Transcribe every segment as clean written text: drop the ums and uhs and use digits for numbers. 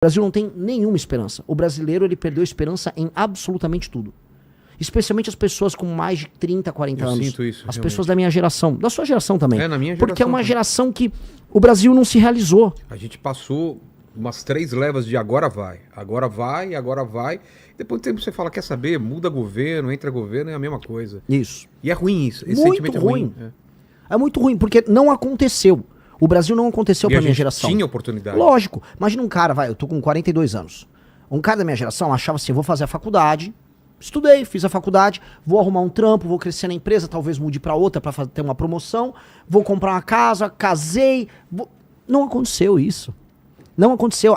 O Brasil não tem nenhuma esperança. O brasileiro, ele perdeu esperança em absolutamente tudo. Especialmente as pessoas com mais de 30, 40 anos. Sinto isso, as realmente. pessoas da minha geração. Da sua geração também. É, na minha geração. Porque é uma também. geração que o Brasil não se realizou. A gente passou umas 3 levas de agora vai, agora vai, agora vai. Depois do tempo você fala, quer saber? Muda governo, entra governo, é a mesma coisa. Isso. E é ruim isso. Esse Muito sentimento ruim. é ruim. É muito ruim, porque não aconteceu. O Brasil não aconteceu E pra a minha gente geração. tinha oportunidade. Lógico. Imagina um cara, eu tô com 42 anos. Um cara da minha geração achava assim, vou fazer a faculdade, estudei, fiz a faculdade, vou arrumar um trampo, vou crescer na empresa, talvez mude pra outra pra ter uma promoção, vou comprar uma casa, casei. Não aconteceu isso. Não aconteceu.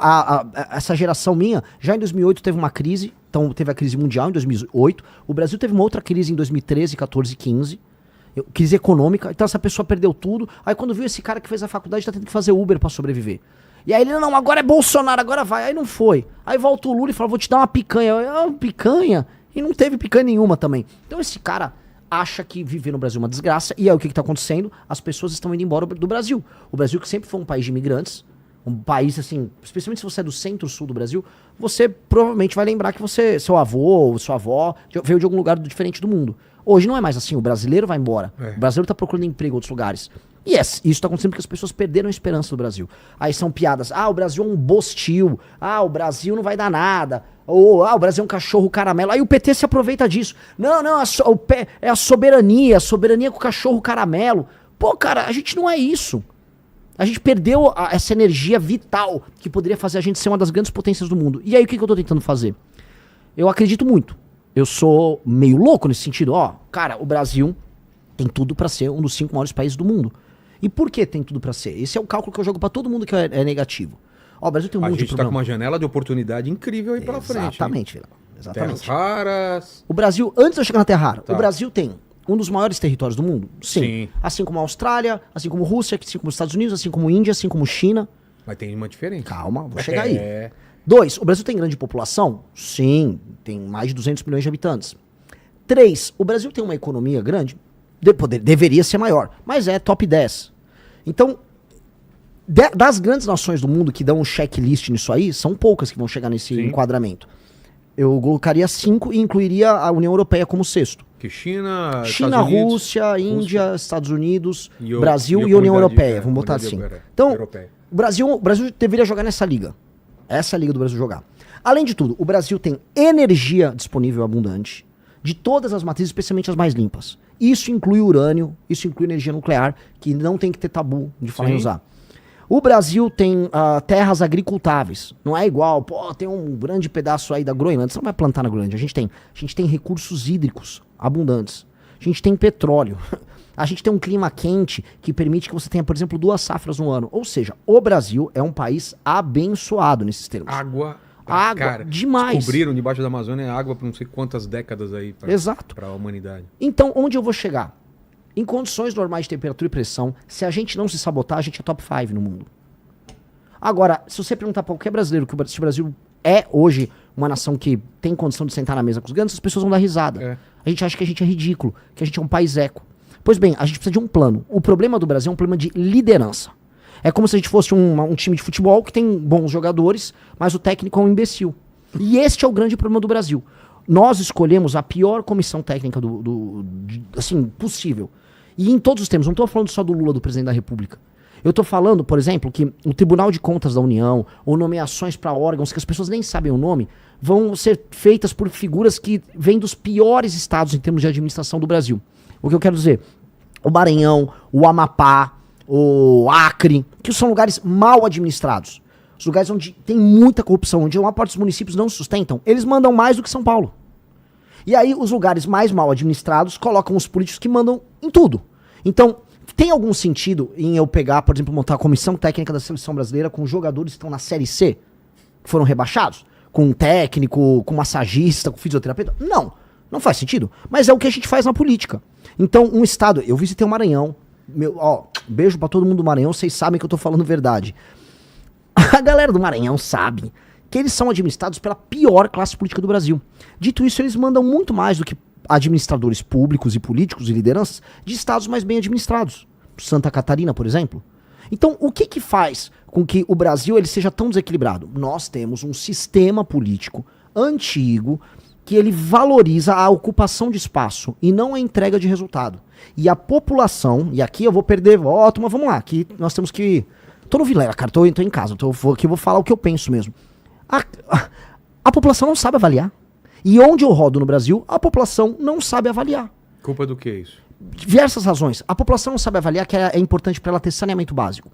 Essa geração minha, já em 2008 teve uma crise, então teve a crise mundial em 2008, o Brasil teve uma outra crise em 2013, 14 e 15, crise econômica, então essa pessoa perdeu tudo, aí quando viu esse cara que fez a faculdade tá tendo que fazer Uber pra sobreviver. E aí ele, não, agora é Bolsonaro, agora vai, aí não foi. Aí volta o Lula e fala, vou te dar uma picanha. Picanha? E não teve picanha nenhuma também. Então esse cara acha que viver no Brasil é uma desgraça, e aí o que tá acontecendo? As pessoas estão indo embora do Brasil. O Brasil, que sempre foi um país de imigrantes, um país assim, especialmente se você é do centro-sul do Brasil, você provavelmente vai lembrar que seu avô ou sua avó veio de algum lugar diferente do mundo. Hoje não é mais assim, o brasileiro vai embora. O brasileiro tá procurando emprego em outros lugares. E isso tá acontecendo porque as pessoas perderam a esperança do Brasil. Aí são piadas, o Brasil é um bostil, o Brasil não vai dar nada, ou o Brasil é um cachorro caramelo. Aí o PT se aproveita disso. Não, é a soberania com o cachorro caramelo. Pô, cara, a gente não é isso. A gente perdeu essa energia vital que poderia fazer a gente ser uma das grandes potências do mundo. E aí o que eu tô tentando fazer? Eu acredito muito. Eu sou meio louco nesse sentido. Cara, o Brasil tem tudo pra ser um dos 5 maiores países do mundo. E por que tem tudo pra ser? Esse é o cálculo que eu jogo pra todo mundo que é negativo. O Brasil tem um monte de problema. A gente tá com uma janela de oportunidade incrível aí pela frente. Exatamente, Vilela. Exatamente. Terras raras. O Brasil, antes de eu chegar na Terra rara, Tá. o Brasil tem um dos maiores territórios do mundo? Sim. Assim como a Austrália, assim como a Rússia, assim como os Estados Unidos, assim como a Índia, assim como a China. Mas tem uma diferença. Calma, vou chegar aí. 2, o Brasil tem grande população? Sim, tem mais de 200 milhões de habitantes. 3, o Brasil tem uma economia grande? Deveria ser maior, mas é top 10. Então, das grandes nações do mundo que dão um checklist nisso aí, são poucas que vão chegar nesse enquadramento. Eu colocaria 5 e incluiria a União Europeia como 6º. Que China, China, Estados Unidos, Rússia, Índia, Estados Unidos, e Brasil a e União comunidade, Europeia. Vamos botar assim. comunidade Então, europeia. o Brasil deveria jogar nessa liga. Essa é a liga do Brasil jogar. Além de tudo, o Brasil tem energia disponível abundante, de todas as matrizes, especialmente as mais limpas. Isso inclui urânio, isso inclui energia nuclear, que não tem que ter tabu de falar em usar. O Brasil tem terras agricultáveis. Não é igual, tem um grande pedaço aí da Groenlândia. Você não vai plantar na Groenlândia. A gente tem recursos hídricos abundantes. A gente tem petróleo. A gente tem um clima quente que permite que você tenha, por exemplo, 2 safras no ano. Ou seja, o Brasil é um país abençoado nesses termos. Água, Água, demais. Descobriram debaixo da Amazônia água por não sei quantas décadas aí para a humanidade. Então, onde eu vou chegar? Em condições normais de temperatura e pressão, se a gente não se sabotar, a gente é top 5 no mundo. Agora, se você perguntar para qualquer brasileiro se o Brasil é hoje uma nação que tem condição de sentar na mesa com os grandes, as pessoas vão dar risada. A gente acha que a gente é ridículo, que a gente é um país eco. Pois bem, a gente precisa de um plano. O problema do Brasil é um problema de liderança. É como se a gente fosse um time de futebol que tem bons jogadores, mas o técnico é um imbecil. E este é o grande problema do Brasil. Nós escolhemos a pior comissão técnica assim, possível. E em todos os termos, não estou falando só do Lula, do presidente da República. Eu estou falando, por exemplo, que o Tribunal de Contas da União, ou nomeações para órgãos que as pessoas nem sabem o nome, vão ser feitas por figuras que vêm dos piores estados em termos de administração do Brasil. O que eu quero dizer? O Maranhão, o Amapá, o Acre, que são lugares mal administrados. Os lugares onde tem muita corrupção, onde uma parte dos municípios não se sustentam, eles mandam mais do que São Paulo. E aí os lugares mais mal administrados colocam os políticos que mandam em tudo. Então, tem algum sentido em eu pegar, por exemplo, montar a comissão técnica da seleção brasileira com jogadores que estão na Série C, que foram rebaixados? Com um técnico, com massagista, com fisioterapeuta? Não faz sentido. Mas é o que a gente faz na política. Então, um estado... Eu visitei o Maranhão. Beijo pra todo mundo do Maranhão, vocês sabem que eu tô falando verdade. A galera do Maranhão sabe que eles são administrados pela pior classe política do Brasil. Dito isso, eles mandam muito mais do que administradores públicos e políticos e lideranças de estados mais bem administrados. Santa Catarina, por exemplo. Então, o que faz com que o Brasil ele seja tão desequilibrado? Nós temos um sistema político antigo que ele valoriza a ocupação de espaço e não a entrega de resultado. E a população, e aqui eu vou perder voto, mas vamos lá, aqui nós temos que... Tô no Vilela, cara, tô em casa, aqui eu vou falar o que eu penso mesmo. A população não sabe avaliar. E onde eu rodo no Brasil, a população não sabe avaliar. Culpa do que isso? Diversas razões. A população não sabe avaliar que é importante para ela ter saneamento básico.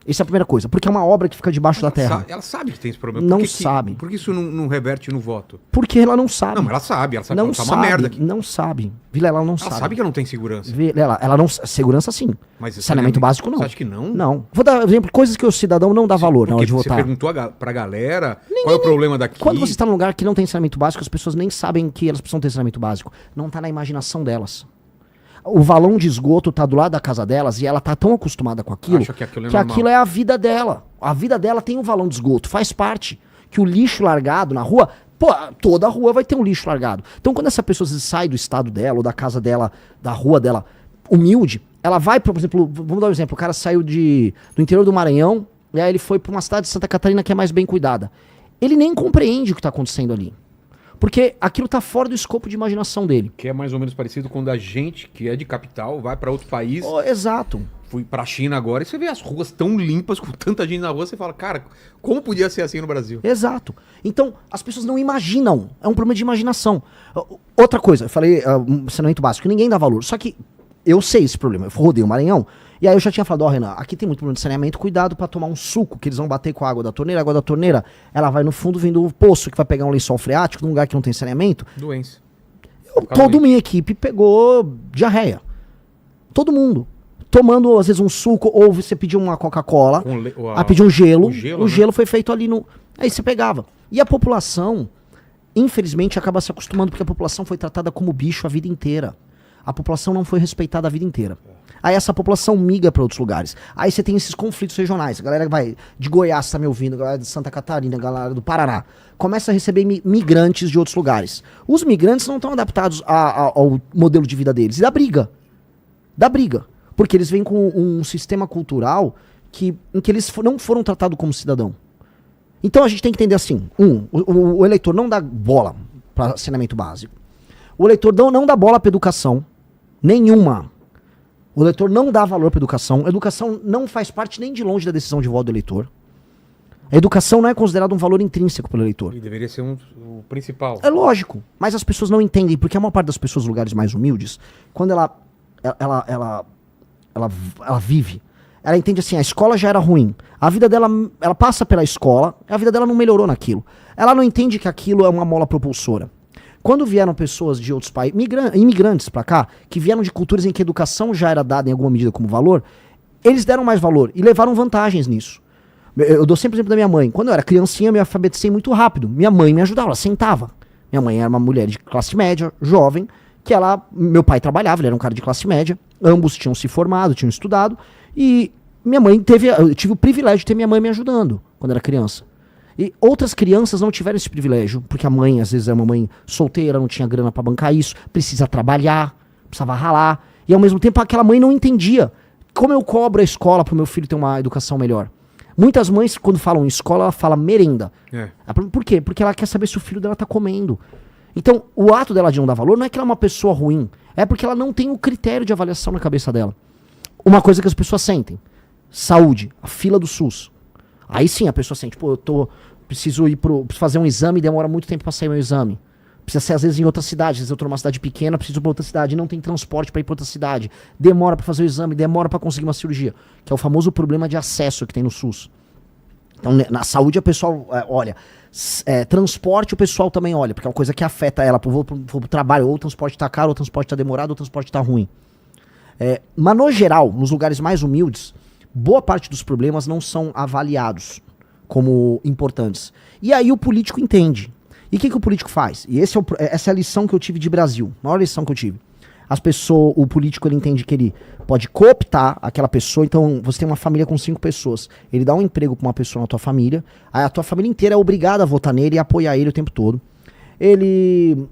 Essa é a primeira coisa, porque é uma obra que fica debaixo da terra. Ela sabe que tem esse problema. Não sabe. Por que isso não reverte no voto? Porque ela não sabe. Não, mas ela sabe Não que tá sabe, uma merda aqui. não sabe. Vilela, ela não sabe. Ela sabe que não tem segurança. Ela não... Segurança sim. Mas saneamento básico não. Você acha que não? Não. Vou dar exemplo, coisas que o cidadão não dá valor na hora de votar. Você perguntou pra galera qual é o problema daqui. Quando você está num lugar que não tem saneamento básico, as pessoas nem sabem que elas precisam ter saneamento básico. Não tá na imaginação delas. O valão de esgoto tá do lado da casa delas e ela tá tão acostumada com aquilo que aquilo é a vida dela. A vida dela tem um valão de esgoto, faz parte. Que o lixo largado na rua, pô, toda a rua vai ter um lixo largado. Então quando essa pessoa sai do estado dela ou da casa dela, da rua dela, humilde, ela vai, por exemplo, vamos dar um exemplo, o cara saiu do interior do Maranhão e aí ele foi pra uma cidade de Santa Catarina que é mais bem cuidada. Ele nem compreende o que tá acontecendo ali. Porque aquilo tá fora do escopo de imaginação dele. Que é mais ou menos parecido quando a gente, que é de capital, vai pra outro país. Oh, exato. Fui pra China agora e você vê as ruas tão limpas, com tanta gente na rua, você fala, cara, como podia ser assim no Brasil? Exato. Então, as pessoas não imaginam. É um problema de imaginação. Outra coisa, eu falei, saneamento básico, ninguém dá valor. Só que eu sei esse problema. Eu rodei o Maranhão, e aí eu já tinha falado, Renan, aqui tem muito problema de saneamento, cuidado pra tomar um suco, que eles vão bater com a água da torneira, ela vai no fundo vindo do poço, que vai pegar um lençol freático, num lugar que não tem saneamento. Doença. Toda minha equipe pegou diarreia. Todo mundo. Tomando, às vezes, um suco, ou você pediu uma Coca-Cola, pediu um gelo. O gelo foi feito ali no... Aí você pegava. E a população, infelizmente, acaba se acostumando, porque a população foi tratada como bicho a vida inteira. A população não foi respeitada a vida inteira. Aí essa população migra para outros lugares. Aí você tem esses conflitos regionais. A galera vai de Goiás, tá me ouvindo, a galera de Santa Catarina, a galera do Paraná. Começa a receber migrantes de outros lugares. Os migrantes não estão adaptados ao modelo de vida deles. E dá briga. Dá briga. Porque eles vêm com um sistema cultural em que eles não foram tratados como cidadão. Então a gente tem que entender assim. O eleitor não dá bola para saneamento básico. O eleitor não dá bola para educação. Nenhuma. O eleitor não dá valor para educação. A educação não faz parte nem de longe da decisão de voto do eleitor. A educação não é considerada um valor intrínseco pelo eleitor. E deveria ser o principal. É lógico. Mas as pessoas não entendem, porque a maior parte das pessoas em lugares mais humildes, quando ela vive, ela entende assim, a escola já era ruim. A vida dela, ela passa pela escola, a vida dela não melhorou naquilo. Ela não entende que aquilo é uma mola propulsora. Quando vieram pessoas de outros países, imigrantes pra cá, que vieram de culturas em que a educação já era dada em alguma medida como valor, eles deram mais valor e levaram vantagens nisso. Eu dou sempre o exemplo da minha mãe. Quando eu era criancinha, eu me alfabetizei muito rápido. Minha mãe me ajudava, ela sentava. Minha mãe era uma mulher de classe média, jovem, meu pai trabalhava, ele era um cara de classe média, ambos tinham se formado, tinham estudado, e minha mãe eu tive o privilégio de ter minha mãe me ajudando quando era criança. E outras crianças não tiveram esse privilégio, porque a mãe, às vezes, é uma mãe solteira, não tinha grana pra bancar isso, precisa trabalhar, precisava ralar, e ao mesmo tempo aquela mãe não entendia como eu cobro a escola pro meu filho ter uma educação melhor. Muitas mães, quando falam em escola, ela fala merenda. Por quê? Porque ela quer saber se o filho dela tá comendo. Então, o ato dela de não dar valor não é que ela é uma pessoa ruim, é porque ela não tem o critério de avaliação na cabeça dela. Uma coisa que as pessoas sentem, saúde, a fila do SUS. Aí sim a pessoa sente, preciso fazer um exame e demora muito tempo pra sair meu exame. Precisa ser às vezes em outra cidade, às vezes eu tô numa cidade pequena, preciso ir pra outra cidade, não tem transporte pra ir pra outra cidade. Demora pra fazer o exame, demora pra conseguir uma cirurgia. Que é o famoso problema de acesso que tem no SUS. Então, na saúde, o pessoal olha. Transporte, o pessoal também olha, porque é uma coisa que afeta ela. Vou pro trabalho, ou o transporte tá caro, ou o transporte tá demorado, ou o transporte tá ruim. Mas, no geral, nos lugares mais humildes, boa parte dos problemas não são avaliados como importantes. E aí o político entende. E o que o político faz? E essa é a lição que eu tive de Brasil. A maior lição que eu tive. O político, ele entende que ele pode cooptar aquela pessoa. Então, você tem uma família com 5 pessoas. Ele dá um emprego pra uma pessoa na tua família. Aí a tua família inteira é obrigada a votar nele e apoiar ele o tempo todo. Ele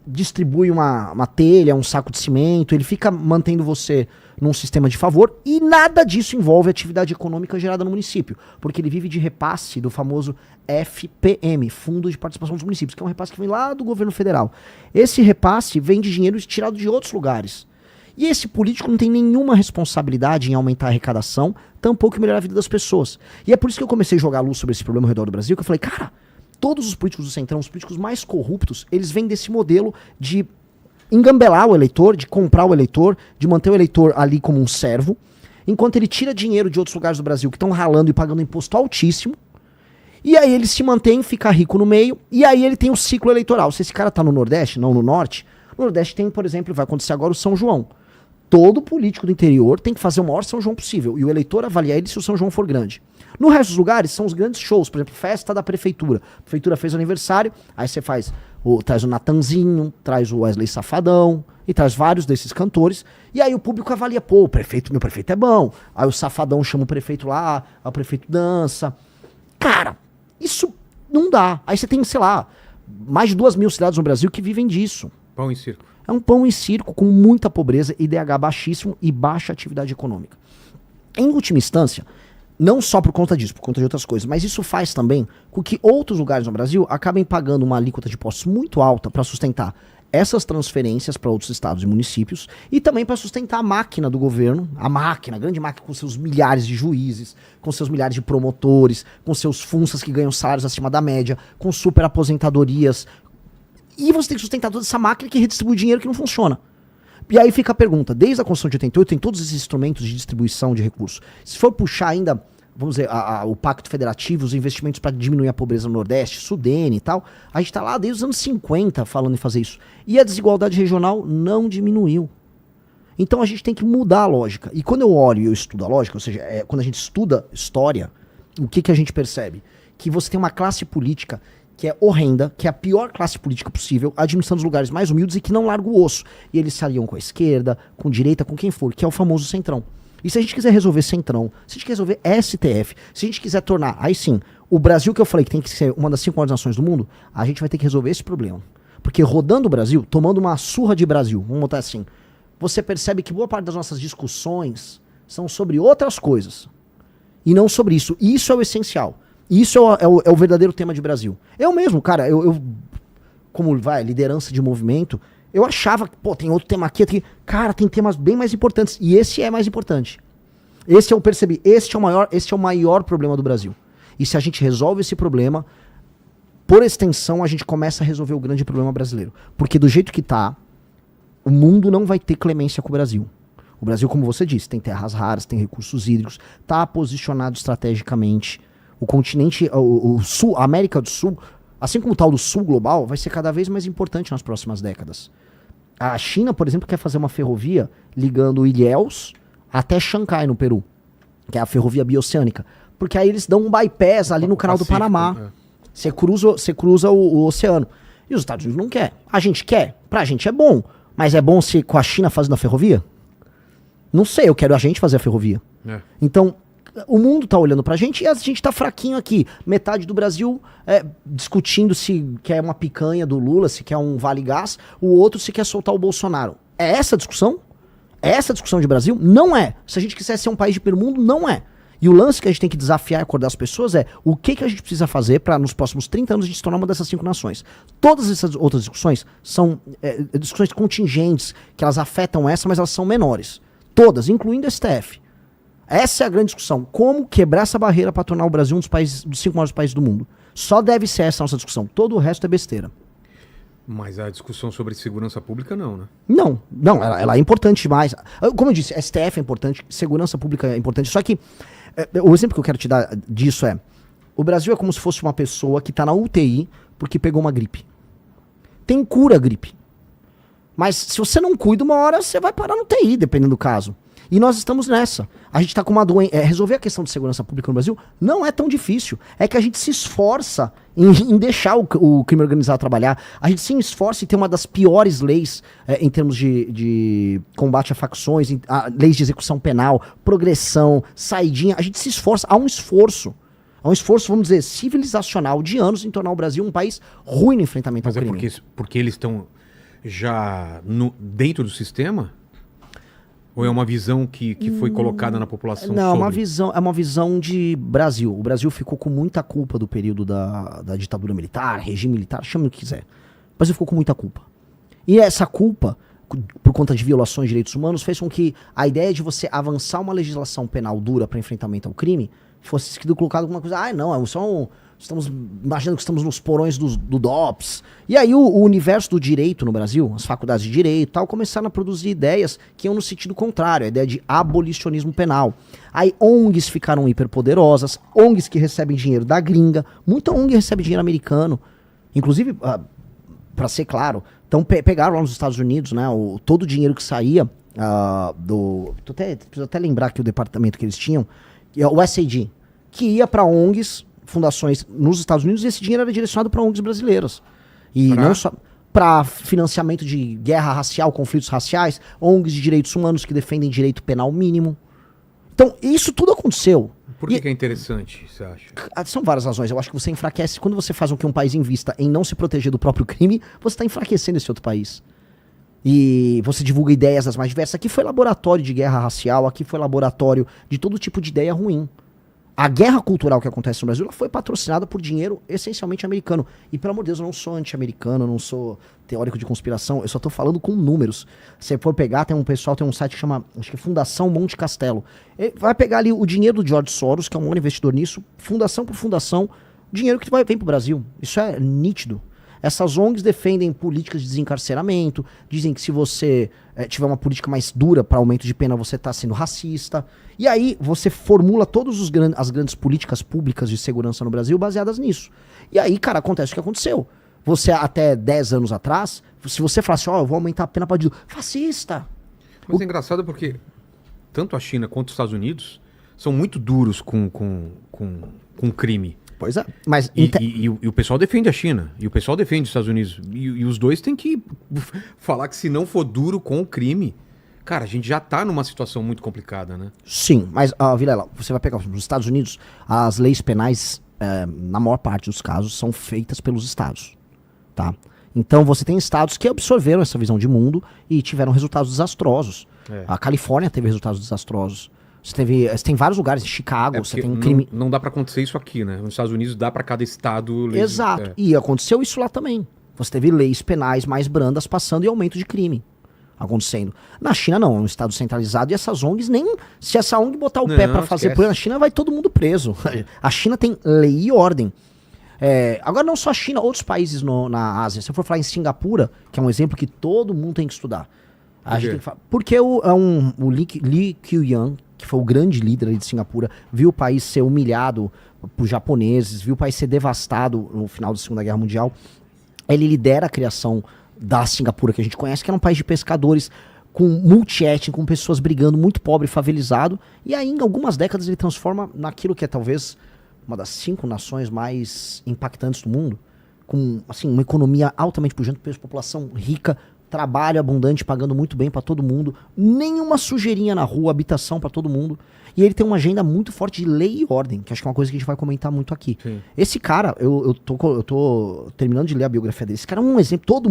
distribui uma telha, um saco de cimento. Ele fica mantendo você num sistema de favor, e nada disso envolve atividade econômica gerada no município, porque ele vive de repasse do famoso FPM, Fundo de Participação dos Municípios, que é um repasse que vem lá do governo federal. Esse repasse vem de dinheiro tirado de outros lugares. E esse político não tem nenhuma responsabilidade em aumentar a arrecadação, tampouco em melhorar a vida das pessoas. E é por isso que eu comecei a jogar luz sobre esse problema ao redor do Brasil, que eu falei, cara, todos os políticos do Centrão, os políticos mais corruptos, eles vêm desse modelo de engambelar o eleitor, de comprar o eleitor, de manter o eleitor ali como um servo, enquanto ele tira dinheiro de outros lugares do Brasil que estão ralando e pagando imposto altíssimo, e aí ele se mantém, fica rico no meio, e aí ele tem o ciclo eleitoral. Se esse cara tá no Nordeste, não no Norte, no Nordeste tem, por exemplo, vai acontecer agora o São João. Todo político do interior tem que fazer o maior São João possível, e o eleitor avalia ele se o São João for grande. No resto dos lugares, são os grandes shows, por exemplo, festa da prefeitura. A prefeitura fez aniversário, aí você traz o Natanzinho, traz o Wesley Safadão, e traz vários desses cantores, e aí o público avalia, pô, meu prefeito é bom. Aí o Safadão chama o prefeito lá, o prefeito dança. Cara, isso não dá. Aí você tem, sei lá, mais de 2.000 cidades no Brasil que vivem disso. Pão e circo. É um pão e circo com muita pobreza, IDH baixíssimo e baixa atividade econômica. Em última instância, não só por conta disso, por conta de outras coisas, mas isso faz também com que outros lugares no Brasil acabem pagando uma alíquota de impostos muito alta para sustentar essas transferências para outros estados e municípios e também para sustentar a máquina do governo, a grande máquina com seus milhares de juízes, com seus milhares de promotores, com seus funsas que ganham salários acima da média, com super aposentadorias. E você tem que sustentar toda essa máquina que redistribui dinheiro que não funciona. E aí fica a pergunta, desde a Constituição de 88 tem todos esses instrumentos de distribuição de recursos. Se for puxar ainda, vamos dizer, o Pacto Federativo, os investimentos para diminuir a pobreza no Nordeste, Sudene e tal, a gente está lá desde os anos 50 falando em fazer isso. E a desigualdade regional não diminuiu. Então a gente tem que mudar a lógica. E quando eu olho e eu estudo a lógica, ou seja, quando a gente estuda história, o que a gente percebe? Que você tem uma classe política que é horrenda, que é a pior classe política possível, administrando os lugares mais humildes e que não larga o osso. E eles se aliam com a esquerda, com a direita, com quem for, que é o famoso Centrão. E se a gente quiser resolver Centrão, se a gente quiser resolver STF, se a gente quiser tornar, aí sim, o Brasil que eu falei que tem que ser uma das 5 maiores nações do mundo, a gente vai ter que resolver esse problema. Porque rodando o Brasil, tomando uma surra de Brasil, vamos botar assim, você percebe que boa parte das nossas discussões são sobre outras coisas. E não sobre isso. E isso é o essencial. Isso é o verdadeiro tema de Brasil. Eu mesmo, cara, como liderança de movimento, eu achava que, pô, tem outro tema aqui. Cara, tem temas bem mais importantes. E esse é mais importante. Esse eu percebi. Este é o maior problema do Brasil. E se a gente resolve esse problema, por extensão, a gente começa a resolver o grande problema brasileiro. Porque do jeito que tá, o mundo não vai ter clemência com o Brasil. O Brasil, como você disse, tem terras raras, tem recursos hídricos, tá posicionado estrategicamente. O continente, o Sul, a América do Sul, assim como o tal do Sul global, vai ser cada vez mais importante nas próximas décadas. A China, por exemplo, quer fazer uma ferrovia ligando Ilhéus até Xangai, no Peru, que é a ferrovia bioceânica. Porque aí eles dão um bypass ali no canal do Panamá. Você cruza o oceano. E os Estados Unidos não quer. A gente quer. Pra gente é bom. Mas é bom se com a China fazendo a ferrovia? Não sei, eu quero a gente fazer a ferrovia. Então, o mundo tá olhando pra gente e a gente tá fraquinho aqui. Metade do Brasil discutindo se quer uma picanha do Lula, se quer um Vale Gás, o outro se quer soltar o Bolsonaro. É essa a discussão? É essa a discussão de Brasil? Não é. Se a gente quiser ser um país de primeiro mundo, não é. E o lance que a gente tem que desafiar e acordar as pessoas é o que a gente precisa fazer para nos próximos 30 anos a gente se tornar uma dessas 5 nações. Todas essas outras discussões são discussões contingentes, que elas afetam essa, mas elas são menores. Todas, incluindo a STF. Essa é a grande discussão. Como quebrar essa barreira para tornar o Brasil um dos 5 maiores países do mundo. Só deve ser essa a nossa discussão. Todo o resto é besteira. Mas a discussão sobre segurança pública não, né? Não, ela é importante demais. Como eu disse, STF é importante, segurança pública é importante. Só que o exemplo que eu quero te dar disso é, o Brasil é como se fosse uma pessoa que está na UTI porque pegou uma gripe. Tem cura a gripe. Mas se você não cuida, uma hora você vai parar no UTI, dependendo do caso. E nós estamos nessa. A gente está com uma doença. Resolver a questão de segurança pública no Brasil não é tão difícil. É que a gente se esforça em deixar o crime organizado trabalhar. A gente se esforça em ter uma das piores leis em termos de combate a facções, leis de execução penal, progressão, saidinha. A gente se esforça. Há um esforço, vamos dizer, civilizacional de anos em tornar o Brasil um país ruim no enfrentamento ao crime. Porque eles estão já dentro do sistema? Ou é uma visão que foi colocada na população Não, sobre? é uma visão de Brasil. O Brasil ficou com muita culpa do período da ditadura militar, regime militar, chame o que quiser. O Brasil ficou com muita culpa. E essa culpa, por conta de violações de direitos humanos, fez com que a ideia de você avançar uma legislação penal dura para enfrentamento ao crime fosse sido colocado como uma coisa, estamos imaginando que estamos nos porões do DOPS. E aí o universo do direito no Brasil, as faculdades de direito e tal, começaram a produzir ideias que iam no sentido contrário, a ideia de abolicionismo penal. Aí ONGs ficaram hiperpoderosas, ONGs que recebem dinheiro da gringa, muita ONG recebe dinheiro americano. Inclusive, para ser claro, então pegaram lá nos Estados Unidos, né, todo o dinheiro que saía preciso até lembrar aqui o departamento que eles tinham, que é o SAD, que ia para ONGs, fundações nos Estados Unidos, e esse dinheiro era direcionado para ONGs brasileiras. E não só para financiamento de guerra racial, conflitos raciais, ONGs de direitos humanos que defendem direito penal mínimo. Então, isso tudo aconteceu. Por que é interessante, você acha? São várias razões. Eu acho que você enfraquece. Quando você faz com que um país invista em não se proteger do próprio crime, você está enfraquecendo esse outro país. E você divulga ideias das mais diversas. Aqui foi laboratório de guerra racial, aqui foi laboratório de todo tipo de ideia ruim. A guerra cultural que acontece no Brasil, ela foi patrocinada por dinheiro essencialmente americano. E, pelo amor de Deus, eu não sou anti-americano, eu não sou teórico de conspiração, eu só tô falando com números. Se você for pegar, tem um site que chama, acho que é Fundação Monte Castelo. Ele vai pegar ali o dinheiro do George Soros, que é um investidor nisso, fundação por fundação, dinheiro que vem pro Brasil. Isso é nítido. Essas ONGs defendem políticas de desencarceramento, dizem que se você tiver uma política mais dura para aumento de pena, você está sendo racista. E aí você formula todas as grandes políticas públicas de segurança no Brasil baseadas nisso. E aí, cara, acontece o que aconteceu. Você, até 10 anos atrás, se você falasse, eu vou aumentar a pena para fascista. Mas é engraçado porque tanto a China quanto os Estados Unidos são muito duros com crime. Pois é, mas... E o pessoal defende a China, e o pessoal defende os Estados Unidos. E os dois têm que falar que se não for duro com o crime, cara, a gente já tá numa situação muito complicada, né? Sim, mas, Vilela, você vai pegar, por exemplo, nos Estados Unidos, as leis penais, na maior parte dos casos, são feitas pelos estados, tá? Então você tem estados que absorveram essa visão de mundo e tiveram resultados desastrosos. A Califórnia teve resultados desastrosos. Você tem vários lugares, em Chicago, você tem crime... Não dá pra acontecer isso aqui, né? Nos Estados Unidos dá pra cada estado... Exato, e aconteceu isso lá também. Você teve leis penais mais brandas passando e aumento de crime acontecendo. Na China não, é um estado centralizado e essas ONGs nem... Se essa ONG botar o pé pra fazer por na China, vai todo mundo preso. A China tem lei e ordem. Agora não só a China, outros países na Ásia. Se eu for falar em Singapura, que é um exemplo que todo mundo tem que estudar. Porque o Lee Kuan, que foi o grande líder ali de Singapura, viu o país ser humilhado por japoneses, viu o país ser devastado no final da Segunda Guerra Mundial. Ele lidera a criação da Singapura que a gente conhece, que era um país de pescadores com multiétnico, com pessoas brigando, muito pobre, favelizado. E aí, em algumas décadas, ele transforma naquilo que é talvez uma das 5 nações mais impactantes do mundo, com assim, uma economia altamente pujante, população rica, trabalho abundante, pagando muito bem pra todo mundo, nenhuma sujeirinha na rua, habitação pra todo mundo. E ele tem uma agenda muito forte de lei e ordem, que acho que é uma coisa que a gente vai comentar muito aqui. Sim. Esse cara, eu tô terminando de ler a biografia dele. Esse cara é um exemplo, todo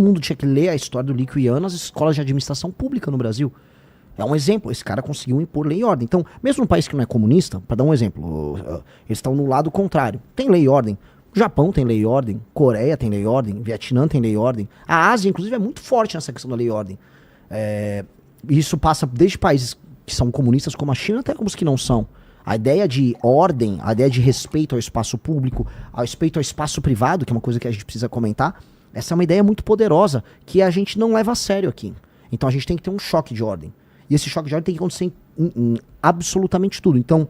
mundo tinha que ler a história do Lee Kuan nas escolas de administração pública no Brasil. É um exemplo, esse cara conseguiu impor lei e ordem. Então, mesmo num país que não é comunista, pra dar um exemplo, eles estão no lado contrário, tem lei e ordem. O Japão tem lei e ordem, Coreia tem lei e ordem, Vietnã tem lei e ordem. A Ásia, inclusive, é muito forte nessa questão da lei e ordem. Isso passa desde países que são comunistas como a China até como os que não são. A ideia de ordem, a ideia de respeito ao espaço público, ao respeito ao espaço privado, que é uma coisa que a gente precisa comentar, essa é uma ideia muito poderosa que a gente não leva a sério aqui. Então a gente tem que ter um choque de ordem. E esse choque de ordem tem que acontecer em absolutamente tudo. Então,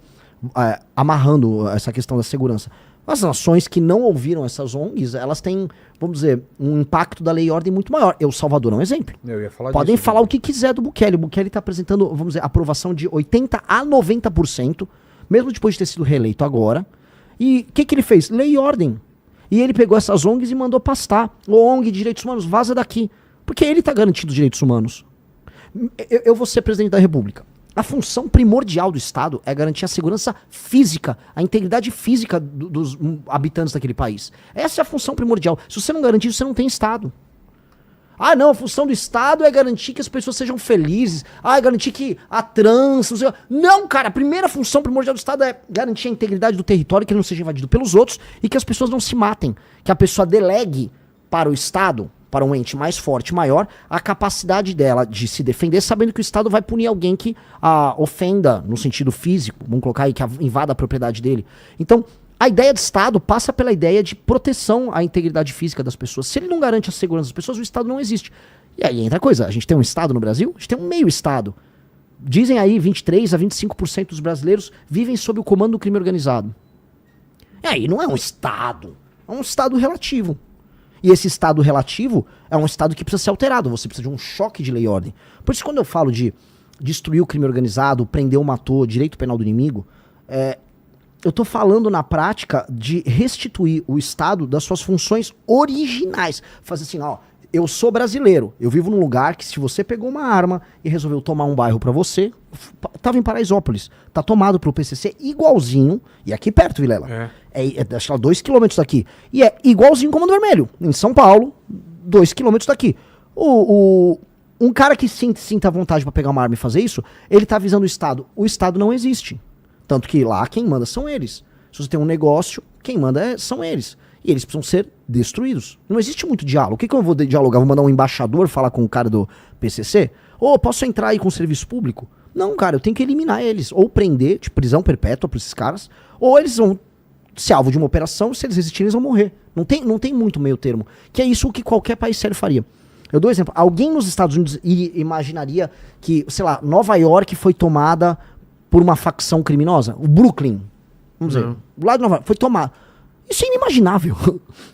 amarrando essa questão da segurança, as nações que não ouviram essas ONGs, elas têm, vamos dizer, um impacto da lei e ordem muito maior. O Salvador é um exemplo. Eu ia falar Podem disso, falar o que quiser do Bukele. O Bukele está apresentando, vamos dizer, aprovação de 80% a 90%, mesmo depois de ter sido reeleito agora. E o que ele fez? Lei e ordem. E ele pegou essas ONGs e mandou pastar. O ONG de direitos humanos, vaza daqui. Porque ele está garantindo os direitos humanos. Eu vou ser presidente da República. A função primordial do Estado é garantir a segurança física, a integridade física dos habitantes daquele país. Essa é a função primordial. Se você não garantir isso, você não tem Estado. Ah, não, a função do Estado é garantir que as pessoas sejam felizes. Ah, é garantir que a trans... Não, sei... não, cara, a primeira função primordial do Estado é garantir a integridade do território, que ele não seja invadido pelos outros e que as pessoas não se matem. Que a pessoa delegue para o Estado, para um ente mais forte, maior, a capacidade dela de se defender, sabendo que o Estado vai punir alguém que a ofenda no sentido físico, vamos colocar aí, que invada a propriedade dele. Então, a ideia de Estado passa pela ideia de proteção à integridade física das pessoas. Se ele não garante a segurança das pessoas, o Estado não existe. E aí entra a coisa, a gente tem um Estado no Brasil? A gente tem um meio Estado. Dizem aí 23 a 25% dos brasileiros vivem sob o comando do crime organizado. E aí não é um Estado, é um Estado relativo. E esse Estado relativo é um Estado que precisa ser alterado, você precisa de um choque de lei e ordem. Por isso quando eu falo de destruir o crime organizado, prender ou matou, direito penal do inimigo, eu tô falando na prática de restituir o Estado das suas funções originais. Fazer assim, ó, eu sou brasileiro, eu vivo num lugar que se você pegou uma arma e resolveu tomar um bairro pra você, tava em Paraisópolis, tá tomado pelo PCC igualzinho, e aqui perto, Vilela, acho que lá 2 km daqui, e é igualzinho Comando Vermelho, em São Paulo, 2 km daqui. Um cara que sinta vontade pra pegar uma arma e fazer isso, ele tá avisando o Estado não existe. Tanto que lá quem manda são eles. Se você tem um negócio, quem manda são eles. E eles precisam ser destruídos. Não existe muito diálogo. O que eu vou dialogar? Vou mandar um embaixador falar com o cara do PCC? Ou posso entrar aí com o serviço público? Não, cara, eu tenho que eliminar eles. Ou prender, de prisão perpétua pra esses caras. Ou eles vão ser alvo de uma operação, se eles resistirem eles vão morrer. Não tem muito meio termo. Que é isso que qualquer país sério faria. Eu dou um exemplo. Alguém nos Estados Unidos imaginaria que, sei lá, Nova York foi tomada por uma facção criminosa? O Brooklyn, vamos dizer, o lado de Nova York, foi tomado. Isso é inimaginável.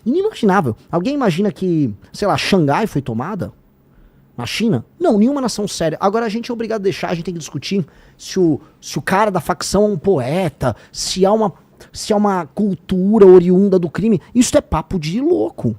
Inimaginável. Alguém imagina que, sei lá, Xangai foi tomada? Na China? Não, nenhuma nação séria. Agora a gente é obrigado a deixar, a gente tem que discutir se o cara da facção é um poeta, se há uma cultura oriunda do crime. Isso é papo de louco.